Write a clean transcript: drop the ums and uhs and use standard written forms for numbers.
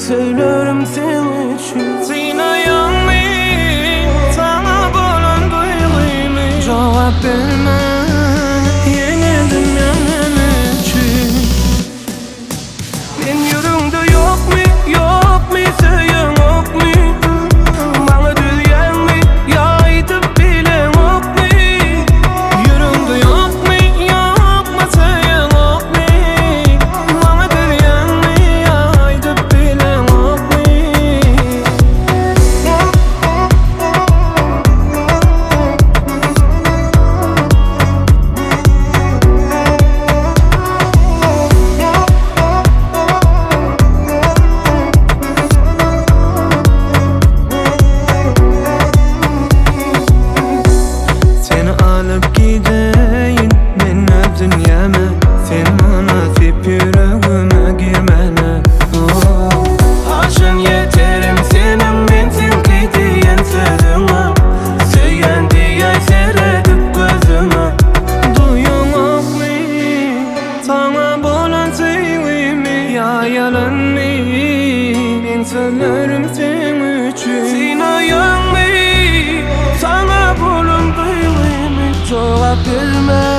söylerim senin için. Zinayan mı? Sana bulan duygumu cevap verme. Yenildim yanım için. Ben yüreğimde yok mu? Yok mu? Söyleyen yok mu? Bana diyen mi? Yaydıp bilen yok mu? Yüreğimde yok mu? Yok mu? Söyleyen yok mu? Bana diyen mi? Yaydıp bilen yok mu? Seni alıp gideyim ben dünyama. Sen bana tip yüreğime girmene. Haşan yeterim senin bensin gidiyen sözüme. Söyleyen diye seyredip gözüme. Duyun yok mu? Sana bulan sevgimi ya yalan mı? Ben söylerim senin için. Zinayan mı? Sana bulan duygumu cevap verme.